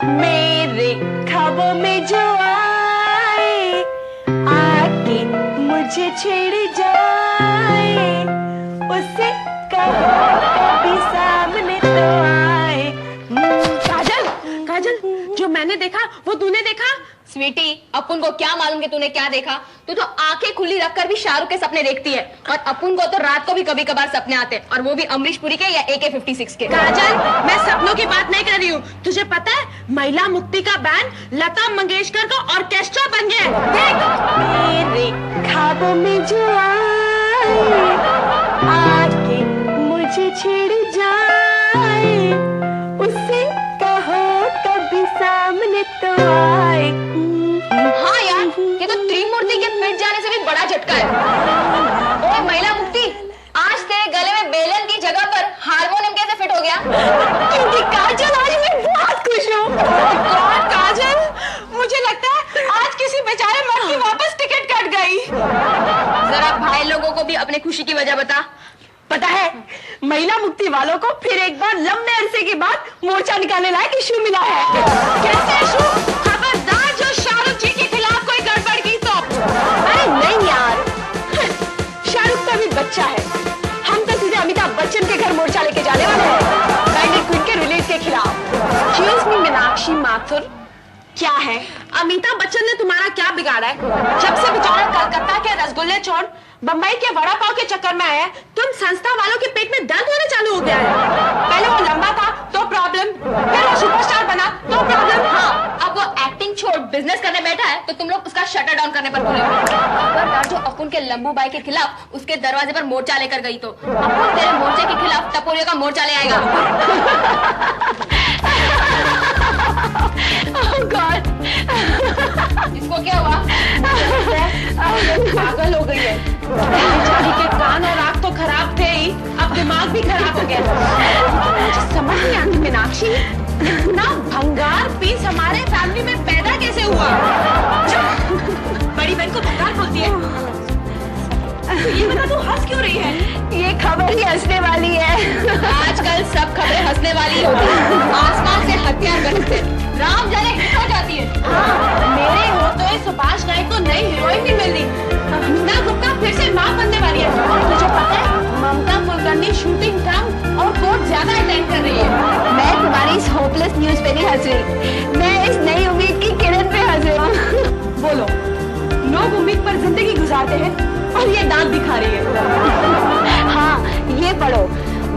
मेरे ख्वाबों में जो आए, आके मुझे छेड़ जाए, उसे कहो कभी सामने तो आए। काजल, काजल, जो मैंने देखा वो तूने देखा? स्वीटी, अपुन को क्या मालूम कि तूने क्या देखा? तू तो आंखें खुली रखकर भी शाहरुख के सपने देखती है, और अपुन को तो रात को भी कभी कभार सपने आते हैं, और वो भी अमरीश पुरी के या AK-56 के। काजल, मैं सपनों की बात नहीं कर रही हूँ। तुझे पता है महिला मुक्ति का बैंड लता मंगेशकर का ऑर्केस्ट्रा बन गया है। देख, मेरे ख्वाबों में जो आए, आके मुझे छेड़ जाए, उसे कहो कभी सामने तो आए। हाँ यार, ये तो त्रिमूर्ति के पिट जाने से भी बड़ा झटका है। ओए महिला मुक्ति, आज तेरे गले में बेलन की जगह पर हारमोनियम कैसे फिट हो गया? क्योंकि काजल आज मैं बहुत खुश हूँ। गॉड काजल, मुझे लगता है आज किसी बेचारे मर्द की वापस टिकट कट गई। जरा भाई लोगों को भी अपनी खुशी की वजह बता। पता है, महिला मुक्ति वालों को फिर एक बार लंबे अरसे के बाद मोर्चा निकालने लायक इशू मिला है। कैसे इशू? खबरदार जो शाहरुख जी के खिलाफ कोई गड़बड़ की तो। अरे नहीं यार, शाहरुख तो अभी बच्चा है। हम तो सीधे अमिताभ बच्चन के घर मोर्चा लेके जाने वाले हैं, बैंडेड क्वीन के रिलीज के खिलाफ। एक्सक्यूज मी मीनाक्षी माथुर, क्या है? अमिताभ बच्चन ने तुम्हारा क्या बिगाड़ा है? जब से बेचारा कलकत्ता के रसगुल्ले छोड़ बम्बई के वड़ा पाव के चक्कर में आया है, तुम संस्था वालों के पेट में दर्द होने चालू हो गया है। पहले वो लंबा था तो प्रॉब्लम, फिर वो सुपरस्टार बना तो प्रॉब्लम। हाँ, अब वो एक्टिंग छोड़ बिजनेस करने बैठा है तो तुम लोग उसका शटर डाउन करने पर तुले हो। खबरदार जो अपुन के लंबू बाई के खिलाफ उसके दरवाजे पर मोर्चा लेकर गई तो अपुन तेरे मोर्चे के खिलाफ टपोरियों का मोर्चा ले आएगा। Oh God! इसको क्या हुआ? पागल हो गई है। बेचारी के कान और आंख तो खराब थे ही, अब दिमाग भी खराब हो गया। लेकिन मुझे समझ नहीं आती मीनाक्षी, इतना भंगार पीस हमारे फैमिली में पैदा कैसे हुआ? बड़ी बहन को भंगार बोलती है। तो ये बता, तू हंस क्यों रही है? ये खबर ही हंसने वाली है। आजकल सब खबरें हंसने वाली होती है। आसमान से हथियार बरसते, राम जाने हिट हो जाती है। हाँ, मेरे होते सुभाष नायक को नई हीरोइन भी मिल रही। मीना गुप्ता फिर से मां बनने वाली है। और तुझे पता है ममता कुलकर्णी शूटिंग कम और कोर्ट ज्यादा अटेंड कर रही है। मैं तुम्हारी इस होपलेस न्यूज पे नहीं हंस रही, मैं इस नई उम्मीद की किरण पे हंस रही हूँ। बोलो, लोग उम्मीद पर जिंदगी गुजारते हैं और ये दांत दिखा रही है। हाँ, ये पढ़ो,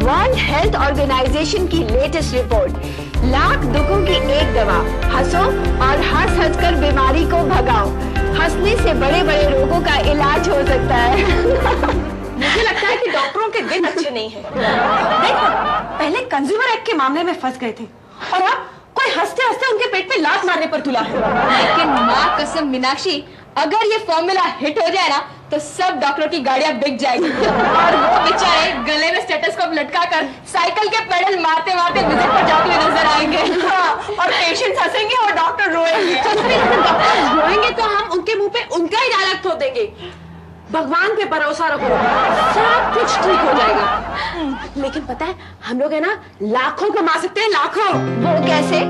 वर्ल्ड हेल्थ ऑर्गेनाइजेशन की लेटेस्ट रिपोर्ट, लाख दुखों की एक दवा, हंसो और हंस हंस कर बीमारी को भगाओ। हंसने से बड़े बड़े रोगों का इलाज हो सकता है। मुझे लगता है कि डॉक्टरों के दिन अच्छे नहीं हैं। देखो, पहले कंज्यूमर एक्ट के मामले में फंस गए थे और अब कोई हंसते हंसते उनके पेट पे लात मारने पर तुला है। लेकिन माँ कसम मीनाक्षी, अगर ये फॉर्मूला हिट हो जाए ना तो सब डॉक्टरों की गाड़ियां बिक जाएगी और वो बेचारे गले में स्टेथोस्कोप लटका कर साइकिल के पेडल मारते मारते विजिट पर जाते हुए नजर आएंगे। हाँ, और पेशेंट्स हंसेंगे और डॉक्टर रोएंगे। डॉक्टर रोएंगे तो हम उनके मुंह पे उनका ही डायलॉग ठोक देंगे। भगवान पे भरोसा रखो, सब कुछ ठीक हो जाएगा। लेकिन पता है हम लोग है ना लाखों कमा सकते हैं, लाखों। वो कैसे?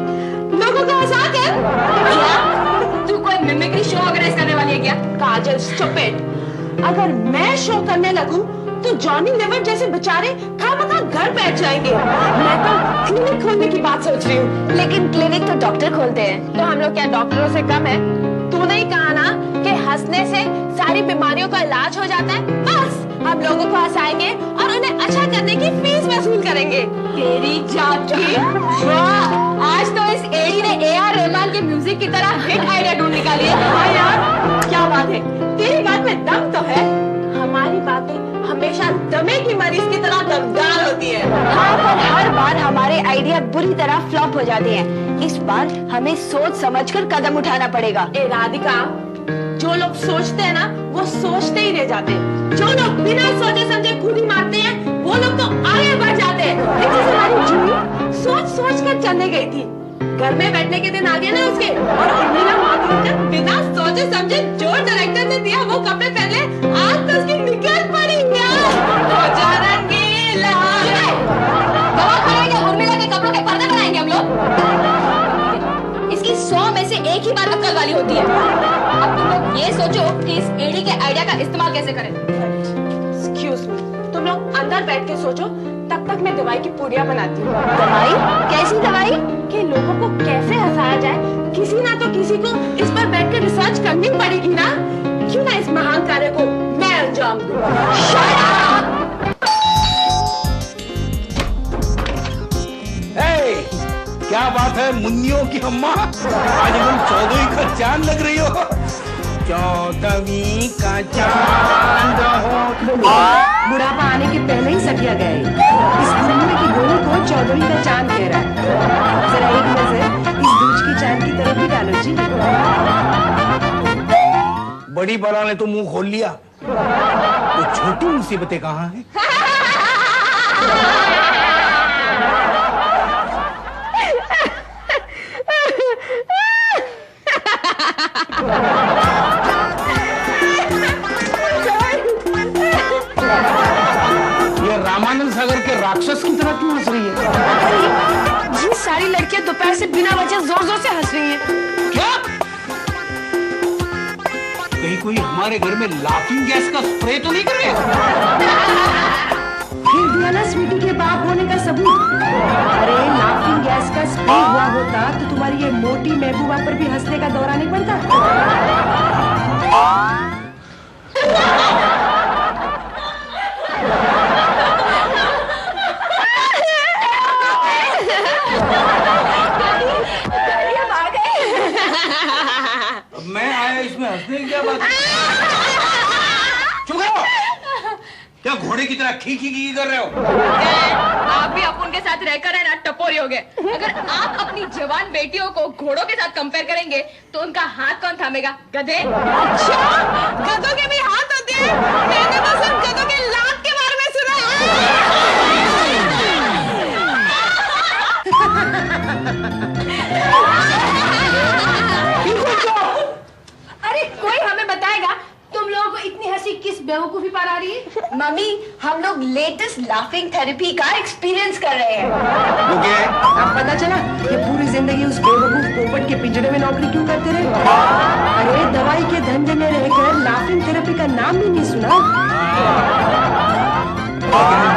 लोगों को हंसा कर। तू कोई मिमिक्री शो ऑर्गेनाइज करने वाली है क्या? काजल स्टूपिड, अगर मैं शो करने लगूं तो जॉनी लीवर जैसे बेचारे खामखा घर बैठ जाएंगे। मैं तो क्लिनिक खोलने की बात सोच रही हूँ। लेकिन क्लिनिक तो डॉक्टर खोलते हैं। तो हम लोग क्या डॉक्टरों से कम है? तूने ही कहा ना कि हंसने से सारी बीमारियों का इलाज हो जाता है। बस हम लोगों को हंसाएंगे और उन्हें अच्छा करने की फीस वसूल करेंगे। तेरी जात की वाह, आज तो इस एडी ने AR रहमान के म्यूजिक की तरह हिट आइडिया ढूंढ निकाली है। हाँ यार, क्या बात है, तेरी बात में दम तो है। हमारी बातें हमेशा दमे की मरीज की तरह दमदार होती है। हाँ, पर हर बार हमारे आइडिया बुरी तरह फ्लॉप हो जाते हैं। इस बार हमें सोच समझकर कदम उठाना पड़ेगा। ए राधिका, जो लोग सोचते हैं ना वो सोचते ही रह जाते हैं। जो लोग बिना सोचे समझे खुद ही मारते हैं वो लोग तो आगे बढ़ जाते हैं। जैसे हमारी जूही सोच सोच कर चलने गई थी, घर में बैठने के दिन आ गए ना उसके, और उर्मिला मातोंडकर बिना सोचे समझे जो डायरेक्टर ने दिया वो कपड़े पहने, आज तो उसकी निकल पड़ी यार। हो जा रंगीला। दवा खाएंगे, उर्मिला के कपड़ों के पर्दे बनाएंगे हम लोग। एक ही बार अक्कल वाली होती है। अब तुम लोग ये सोचो कि इस एडी के आइडिया का इस्तेमाल कैसे करें। एक्सक्यूज मी, तुम लोग अंदर बैठ के सोचो, तब तक मैं दवाई की पूड़ियाँ बनाती हूँ। दवाई? कैसी दवाई? कि लोगों को कैसे हंसाया जाए, किसी ना तो किसी को इस पर बैठकर रिसर्च करनी पड़ेगी ना। क्यों ना इस महान कार्य को मैं अंजाम दूँ। क्या बात है मुन्नियों की अम्मा, आज एकदम 14वीं का चांद लग रही हो। 14वीं का चांद हो। बुढ़ापा आने के पहले ही सटिया गया है। इस मुन्नी की गोली को 14वीं का चांद कह रहा है। जरा एक नजर इस दूज की चांद की तरफ भी डालो जी। बड़ी बला ने तो मुंह खोल लिया, तो छोटी मुसीबतें कहाँ हैं? ये रामानंद सागर के राक्षस की तरह क्यों हंस रही है? जी सारी लड़कियां दोपहर से बिना वजह जोर जोर से हंस रही हैं। क्या? कहीं कोई हमारे घर में लाफिंग गैस का स्प्रे तो नहीं कर रहे? फिर दिया ना स्वीटी के बाप होने का सबूत। अरे लाफिंग गैस का स्प्रे हुआ होता तो तुम्हारी ये मोटी महबूबा पर भी हंसने का दौरा नहीं पड़ता। मैं आया इसमें हंसने की क्या बात है? चुप रहो। क्या घोड़े की तरह खी खी खी कर रहे हो? आप भी अपन के साथ रहकर है ना टपोरी हो गए। अगर आप अपनी जवान बेटियों को घोड़ों के साथ कंपेयर करेंगे तो उनका हाथ कौन थामेगा? गधे? अच्छा, गधों के भी हाथ होते हैं? मैंने तो सिर्फ गधों के लात के बारे में सुना अरे कोई हमें बताएगा तुम लोगों को इतनी हंसी किस बेवकूफी पर आ रही है? मम्मी, हम लोग लेटेस्ट लाफिंग थेरेपी का एक्सपीरियंस कर रहे हैं। वो क्या है? अब पता चला कि पूरी जिंदगी उस बेवकूफ पोपट के पिंजरे में नौकरी क्यों करते रहे। अरे दवाई के धंधे में रहकर लाफिंग थेरेपी का नाम भी नहीं सुना।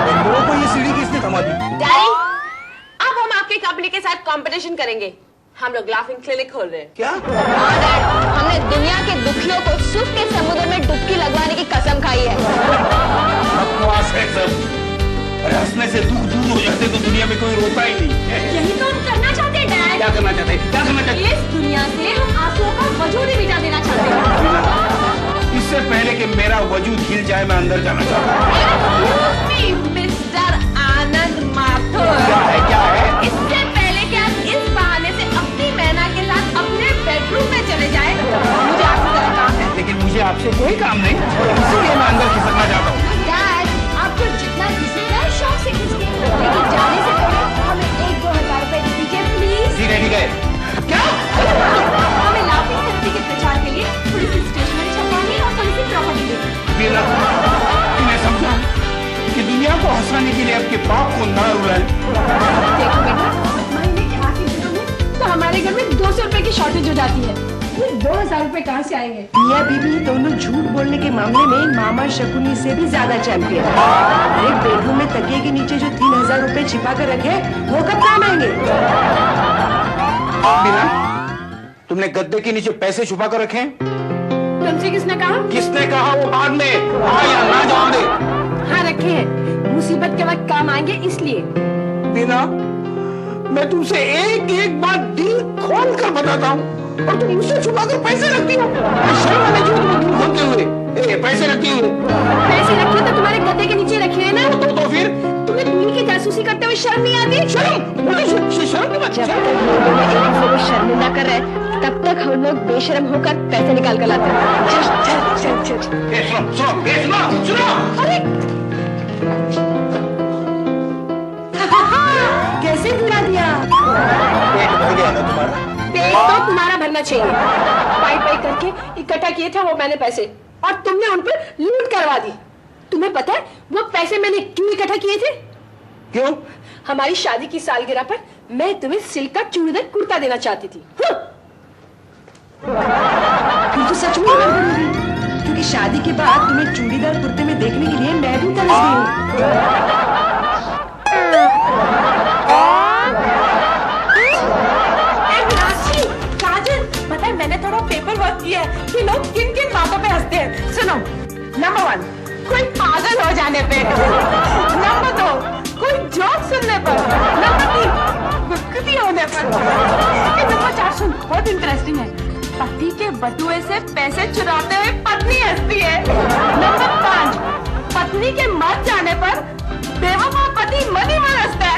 बंदरों को ये सीढ़ी किसने थमा दी? डैडी, अब हम आपके कंपनी के साथ कंपटीशन करेंगे। हम लोग लाफिंग क्लिनिक खोल रहे हैं। क्या? हाँ डैड, हमने दुनिया के दुखियों को सुख के समुद्र में डुबकी लगवाने की कसम खाई है। बकवास है सब। अरे हंसने से दुख दूर हो जाते तो दुनिया में कोई रोता ही नहीं। यही तो हम करना चाहते हैं डैड। क्या करना चाहते? क्या करना चाहते? इस दुनिया से हम आंसुओं का वजूद ही मिटा देना चाहते हैं। इससे पहले कि मेरा वजूद हिल जाए मैं अंदर जाना चाहता हूँ। मिस्टर आनंद माथुर, क्या है? क्या है? इससे पहले कि आप इस बहाने से अपनी मैना के साथ अपने बेडरूम में चले जाए, मुझे आपसे जरा काम है। लेकिन मुझे आपसे कोई काम नहीं, इसीलिए मैं अंदर खिसकना चाहता हूँ। डैड, आपको जितना खिसकना है शौक से खिसके, लेकिन जाने से पहले हमें 1-2 हजार रुपए दे दीजिए प्लीज। ठीक है, ठीक है। क्या? हमें लाफिंग थेरेपी के प्रचार के लिए थोड़ी सी स्टेशनरी छपवानी है और थोड़ी सी प्रॉपर्टी देनी। मेरा तूने समझा कि दुनिया को हंसाने के लिए आपके बाप को ना रुलाए। देखो बेटा, महीने के आखिरी दिनों में तो हमारे घर में 200 रुपए की शॉर्टेज हो जाती है। ये 2000 रुपए कहाँ से आएंगे? मियां बीवी दोनों झूठ बोलने के मामले में मामा शकुनी से भी ज्यादा चैंपियन है। अरे बेडरूम में तकिए के नीचे जो 3000 रुपए छिपा कर रखे वो कब काम आएंगे? तुमने गद्दे के नीचे पैसे छुपा कर रखे हैं? तुमसे किसने कहा? किसने कहा? वो बाद में हाँ या ना जवाब दे। हाँ रखे हैं, मुसीबत के वक्त काम आएंगे इसलिए। बिना मैं तुमसे एक एक बात दिल खोल कर बताता हूँ और तुम मुझसे छुपा कर पैसे रखती हो। शर्म आने चाहिए तुम्हें दिल खोलते हुए। पैसे रखती हुए। पैसे रखे तो तुम्हारे गद्दे के नीचे रखे हैं ना। तो फिर तुम्हें दूर की जासूसी करते हुए शर्म नहीं आती? शर्म? मुझे शर्म की बात। जब तक लोगों में एक दूसरे को शर्मिंदा कर रहे हैं, तब तक हम लोग बेशर्म होकर पैसे निकाल कर लाते हैं। चल। सुनो। अरे कैसे गिरा दिया? पेट भर गया ना तुम्हारा? पेट तो तुम्हारा भरना चाहिए। पाई करके इकट्ठा किए थे वो मैंने पैसे, और तुमने उन पर लूट करवा दी। तुम्हें पता है वो पैसे मैंने क्यों इकट्ठा किए थे? क्यों? हमारी शादी की सालगिरह पर मैं तुम्हें सिल्क का चूड़ीदार कुर्ता देना चाहती थी। फिर तो सच में गड़बड़ होगी, क्योंकि शादी के बाद तुम्हें चूड़ीदार कुर्ते में देखने के लिए मैं भी तरस गई हूँ। पता है मैंने थोड़ा पेपर वर्क किया है कि लोग किन किन बातों पे हंसते हैं। सुनो, नंबर 1 कोई पागल हो जाने पे, नंबर 2 कोई जोक सुनने पर, नंबर 3 गुदगुदी होने पर, नंबर 4 सुन बहुत इंटरेस्टिंग है, पति के बटुए से पैसे चुराते हुए पत्नी हंसती है, नंबर 5 पत्नी के मर जाने पर बेवफा पति मन ही मन हंसता है।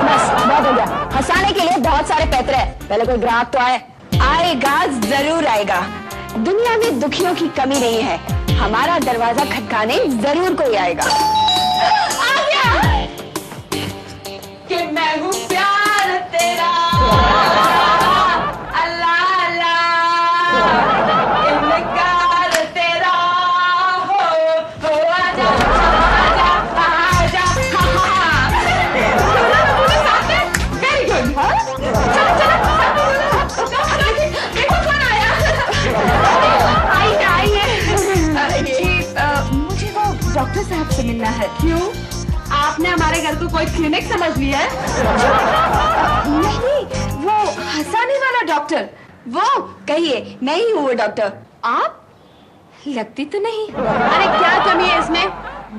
बस बहुत हो गया, हंसाने के लिए बहुत सारे पैतरे हैं, पहले कोई ग्राहक तो आएगा, जरूर आएगा। दुनिया में दुखियों की कमी नहीं है, हमारा दरवाजा खटकाने जरूर कोई आएगा। आ गया कि मैं हूँ प्यार तेरा, अल्लाह अल्लाह, इनकार तेरा, हो आजा आजा आजा, वेरी गुड। चलो चलो देखो कौन आया। मुझे वो डॉक्टर साहब से मिलना है। क्यों, आपने हमारे घर को कोई क्लिनिक समझ लिया है? नहीं, वो हंसाने वाला डॉक्टर, वो कहिए नहीं हुए डॉक्टर। आप लगती तो नहीं। अरे क्या कमी है इसमें?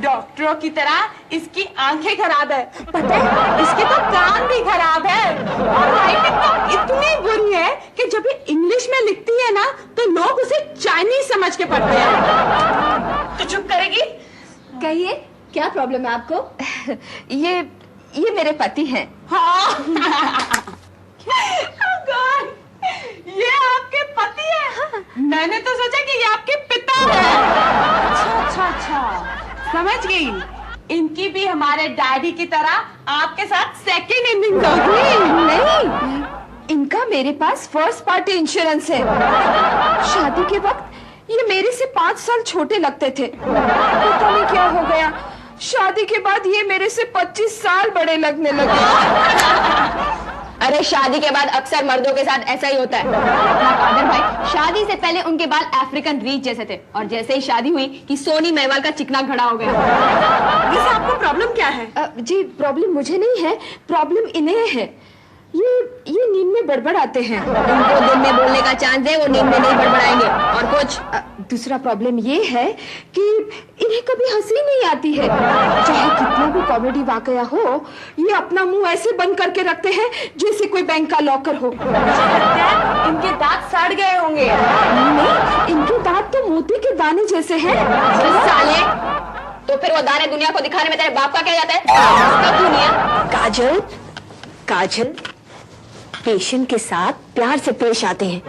डॉक्टरों की तरह इसकी आंखें खराब है, पता है इसके तो कान भी खराब है, और राइटिंग तो इतनी बुरी है कि जब ये इंग्लिश में लिखती है ना तो लोग उसे चाइनीज समझ के पढ़ते हैं। तो चुप करेगी? कहिए क्या प्रॉब्लम है आपको? ये मेरे पति हैं। हाँ। Oh God, ये आपके पति है? हाँ। मैंने तो सोचा कि ये आपके पिता है। अच्छा अच्छा अच्छा, समझ गई। इनकी भी हमारे डैडी की तरह आपके साथ सेकंड इनिंग होगी। नहीं, इनका मेरे पास फर्स्ट पार्टी इंश्योरेंस है। शादी के वक्त ये मेरे से 5 साल छोटे लगते थे, पता नहीं क्या हो गया, शादी के बाद ये मेरे से 25 साल बड़े लगने लगे। अरे शादी के बाद अक्सर मर्दों के साथ ऐसा ही होता है। कादर भाई, शादी से पहले उनके बाल अफ्रीकन रीच जैसे थे, और जैसे ही शादी हुई कि सोनी मेहवाल का चिकना घड़ा हो गया। वैसे आपको प्रॉब्लम क्या है? जी प्रॉब्लम मुझे नहीं है, प्रॉब्लम इन्हें है। ये नींद में बड़बड़ आते हैं। उनको दिन में बोलने का चांस है, वो नींद में नहीं बड़बड़ाएंगे। और कुछ दूसरा प्रॉब्लम ये है कि इन्हें कभी हंसी नहीं आती है, चाहे कितना भी कॉमेडी वाकया हो, ये अपना मुंह ऐसे बंद करके रखते हैं जैसे कोई बैंक का लॉकर हो। इनके दांत सड़ गए होंगे। नहीं, इनके दांत तो मोती के दाने जैसे हैं। साले, तो फिर वो दाने दुनिया को दिखाने में तेरे बाप का क्या जाता है? दुनिया काजल, काजल पेशेंट के साथ प्यार से पेश आते हैं।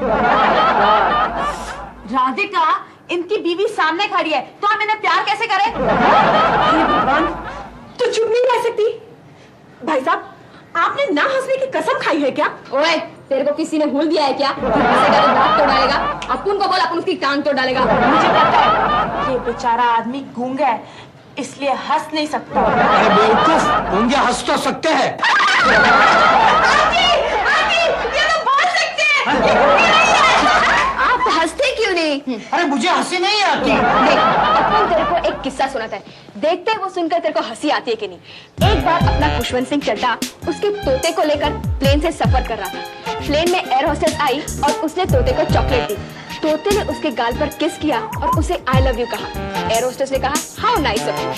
राधिका, इनकी बीवी सामने खड़ी है तो हम इन्हें प्यार कैसे करें? भगवान, तो चुप नहीं रह सकती। भाई साहब, आपने ना हंसने की कसम खाई है क्या? ओए, तेरे को किसी ने भूल दिया है क्या? हंसेगा तो दांत तोड़ डालेगा। अपुन को बोल, अपन उसकी टांग तोड़ डालेगा। मुझे पता है ये बेचारा आदमी गूंगा है, इसलिए हंस नहीं सकता। अरे बेवकूफ, गूंगे हंस तो सकते हैं। ये तो बोल सकते हैं। आप हंसते क्यों नहीं? अरे मुझे हंसी नहीं आती। देख, अपन तेरे को एक किस्सा सुनाता है, देखते हैं वो सुनकर तेरे को हंसी आती है कि नहीं। एक बार अपना खुशवंत सिंह चड्ढा उसके तोते को लेकर प्लेन से सफर कर रहा था। प्लेन में एयर होस्टेस आई और उसने तोते को चॉकलेट दी। तोते ने उसके गाल पर किस किया और उसे आई लव यू कहा। एयर होस्टेस ने कहा हाउ नाइस ऑफ यू।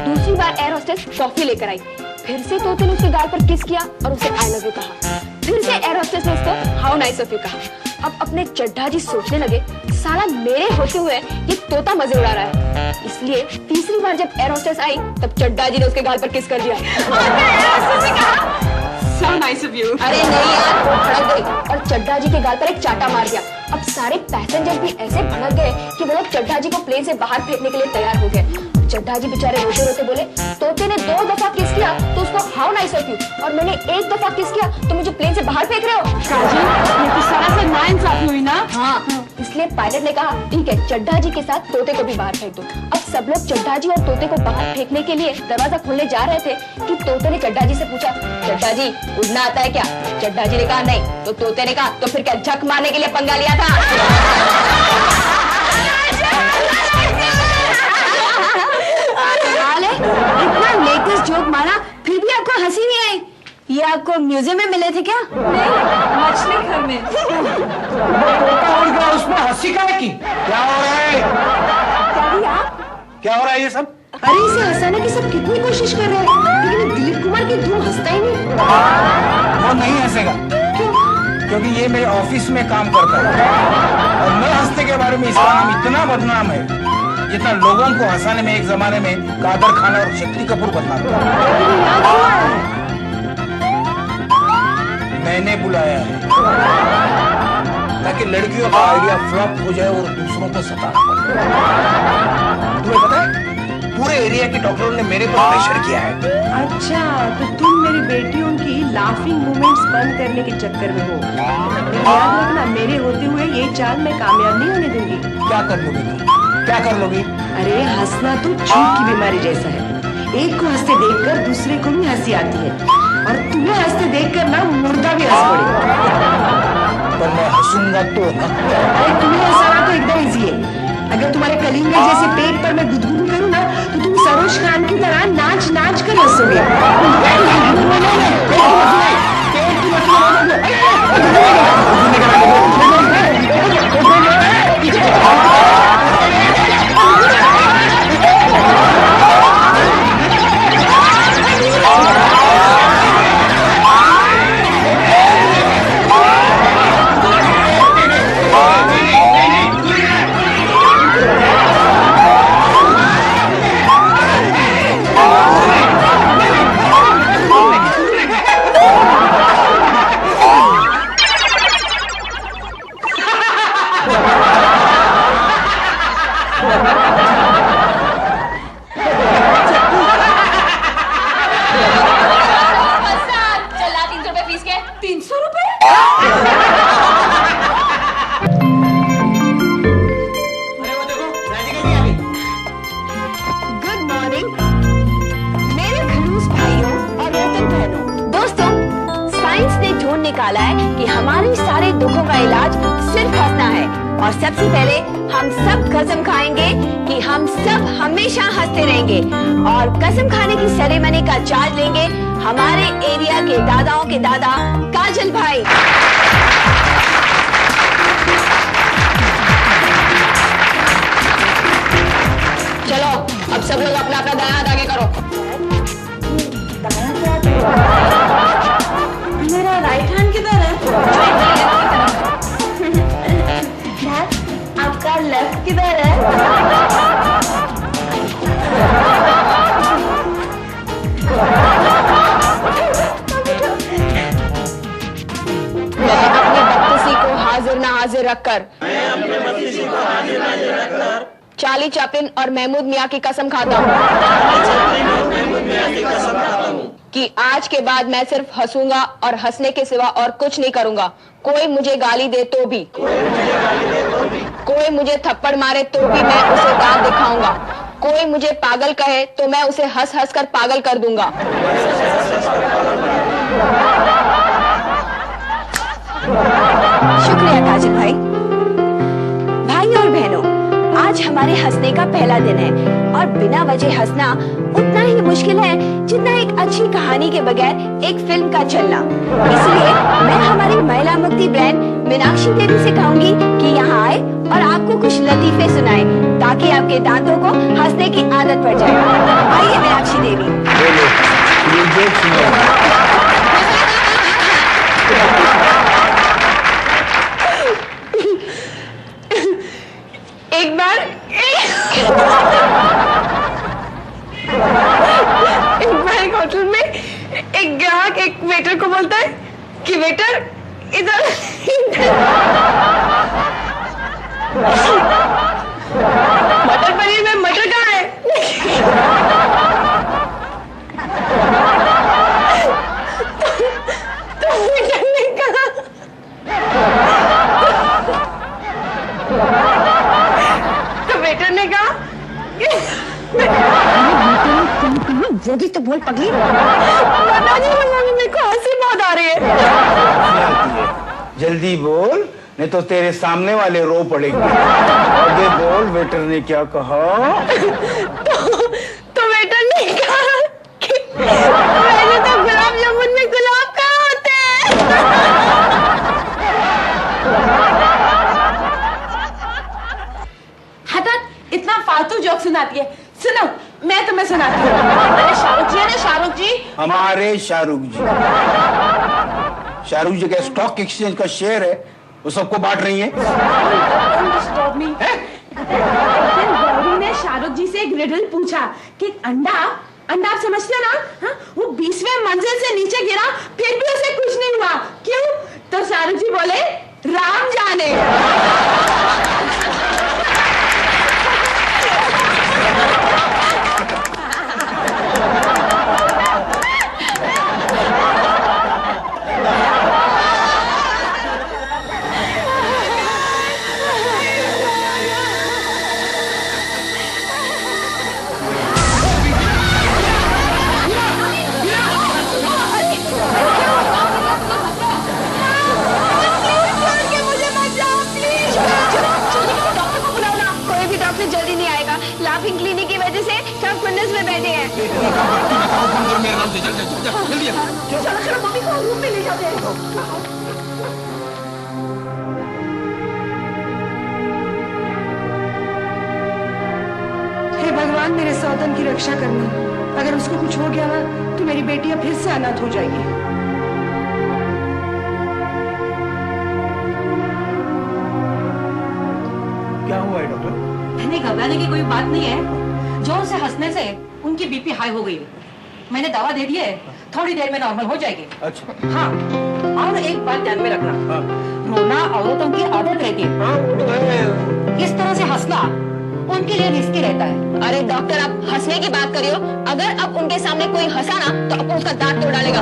दूसरी बार एयर होस्टेस कॉफी लेकर आई, फिर से तोते ने उसके गाल पर किस किया और उसे आई लव यू कहा। फिर से एयर होस्टेस ने उसको हाउ नाइस ऑफ यू कहा। अब अपने चड्ढा जी सोचने लगे, साला मेरे होते हुए ये तोता मजे उड़ा रहा है, इसलिए तीसरी बार जब एयर होस्टेस आई तब चड्ढा जी ने उसके गाल पर किस कर दिया। So nice of you. अरे नहीं यार, वो भड़क गई और चड्ढा जी के गाल पर एक चाटा मार दिया। अब सारे पैसेंजर भी ऐसे भड़क गए कि वो लोग चड्ढा जी को प्लेन से बाहर फेंकने के लिए तैयार हो गए। चड्ढा जी बेचारे रोते रोते बोले, तोते ने 2 दफा किस किया तो उसको हाउ नाइस ऑफ यू, और मैंने 1 दफा किस किया तो मुझे प्लेन से बाहर फेंक रहे हो। काजल, ये तो सरासर नाइंसाफी हुई ना। हाँ, इसलिए इसलिए पायलट ने कहा ठीक है, चड्ढा जी के साथ तोते को भी बाहर फेंक दो। अब सब लोग चड्ढा जी और तोते को बाहर फेंकने के लिए दरवाजा खोलने जा रहे थे कि तोते ने चड्ढा जी से पूछा, चड्ढा जी उड़ना आता है क्या? चड्ढा जी ने कहा नहीं। तो तोते ने कहा तो फिर क्या झक मारने के लिए पंगा लिया था? इतना लेटेस्ट जोक मारा फिर भी आपको हंसी नहीं आई? ये आपको म्यूजियम में मिले थे क्या? मछली घर में। और उसमें हंसी का है की? क्या हो रहा है? क्या हो रहा है ये सब? अरे इसे हंसाने की सब कितनी कोशिश कर रहे हैं, लेकिन दिलीप कुमार की धूम हंसता ही नहीं। वो नहीं हंसेगा। क्यों? क्योंकि ये मेरे ऑफिस में काम करता है और न हंसने के बारे में इसका नाम इतना बदनाम है जितना लोगों को हंसाने में एक जमाने में कादर खान और शक्ति कपूर बदनाम था। मैंने बुलाया है ताकि लड़कियों का आइडिया फ्लॉप हो जाए और दूसरों को सताना पड़े। तुम्हें पता है पूरे एरिया के डॉक्टरों ने मेरे पर प्रेशर किया है। अच्छा, तो तुम मेरी बेटियों की लाफिंग मोमेंट्स बंद करने के चक्कर में हो। याद रखना, मेरे होते हुए ये चाल मैं कामयाब नहीं होने दूंगी। क्या कर लोगी तुम? क्या कर लोगी? अरे हंसना तो छूट की बीमारी जैसा है। एक को हंसते देखकर दूसरे को भी हंसी आती है और तुम्हें हंसते देखकर ना मुर्दा भी हंस पड़े। पर मैं हंसूंगा तो ना। अरे तुम्हें हंसाना तो एकदम इजी है। अगर तुम्हारे कलीगे जैसे पेट पर मैं गुदगुदी करूँ ना तो तुम सरोज खान की तरह नाच नाच कर हंसोगे। निकाला है कि हमारे सारे दुखों का इलाज सिर्फ हंसना है। और सबसे पहले हम सब कसम खाएंगे कि हम सब हमेशा हंसते रहेंगे और कसम खाने की सेरेमनी का चार्ज लेंगे हमारे एरिया के दादाओं के दादा काजल भाई। चलो अब सब लोग अपना अपना दाया हाथ आगे करो। मेरा राइट हैंड किधर है? आपका लेफ्ट किधर है? मैं अपनी बत्तीसी को हाजिर ना हाजिर रखकर चार्ली चैपलिन और महमूद मियां की कसम खाता हूँ कि आज के बाद मैं सिर्फ हंसूंगा और हंसने के सिवा और कुछ नहीं करूंगा। कोई मुझे गाली दे तो भी, कोई मुझे थप्पड़ मारे तो भी मैं उसे दांत दिखाऊंगा। कोई मुझे पागल कहे तो मैं उसे हंस हंस कर पागल कर दूंगा। शुक्रिया काजल भाई। भाई और बहनों, आज हमारे हंसने का पहला दिन है और बिना वजह हंसना उतना ही मुश्किल है जितना एक अच्छी कहानी के बगैर एक फिल्म का चलना। इसलिए मैं हमारी महिला मुक्ति ब्रांड मीनाक्षी देवी से कहूंगी कि यहाँ आए और आपको कुछ लतीफे सुनाए ताकि आपके दांतों को हंसने की आदत पड़ जाए। आइए मीनाक्षी देवी। एक बार एक होटल में एक ग्राहक एक वेटर को बोलता है कि वेटर इधर मटर पनीर में मटर कहाँ है? तो वेटर ने कहा वो भी तो बोल पगली। पता नहीं मम्मी, मेरे को हंसी बहुत आ रही है। जल्दी बोल, नहीं तो तेरे सामने वाले रो पड़ेंगे। आगे बोल, वेटर ने क्या कहा? तो वेटर ने कहा कि वैसे तो गुलाब जामुन में गुलाब कहाँ होते हैं। हटत इतना फालतू जोक सुनाती है। सुनो मैं तुम्हें सुनाती हूँ। अरे शाहरुख जी है ना, शाहरुख जी। हमारे शाहरुख जी, शाहरुख जी का स्टॉक एक्सचेंज का शेयर है, वो सबको बांट रही है। Stop me. फिर गौरी ने शाहरुख जी से एक रिडल पूछा कि अंडा आप समझते हो ना? हाँ? वो 20वें मंजिल से नीचे गिरा, फिर भी उसे कुछ नहीं हुआ। क्यों? तो शाहरुख जी बोले, राम जाने। कोई भी डॉक्टर जल्दी नहीं आएगा। लाफिंग क्लिनिक की वजह से सब खुन्नस में बैठे हैं। चलो चलो मम्मी को रूम में ले जाते हैं। हे भगवान, मेरे सौतन की रक्षा करना। अगर उसको कुछ हो गया ना तो मेरी बेटियां फिर से अनाथ हो जाएगी। क्या हुआ है डॉक्टर? नहीं, घबराने की कोई बात नहीं है। जोर से हंसने से उनकी बीपी हाई हो गई है। मैंने दवा दे दी है, थोड़ी देर में नॉर्मल हो जाएगी। अच्छा। हाँ, और एक बात ध्यान में रखना, हाँ। रोना औरतों की आदत रहती है। हाँ, वो तो है। इस तरह से हंसना उनके लिए रिस्की रहता है। अरे डॉक्टर, आप हंसने की बात करियो। अगर अब उनके सामने कोई हंसा ना तो अपन उसका दांत तोड़ डालेगा।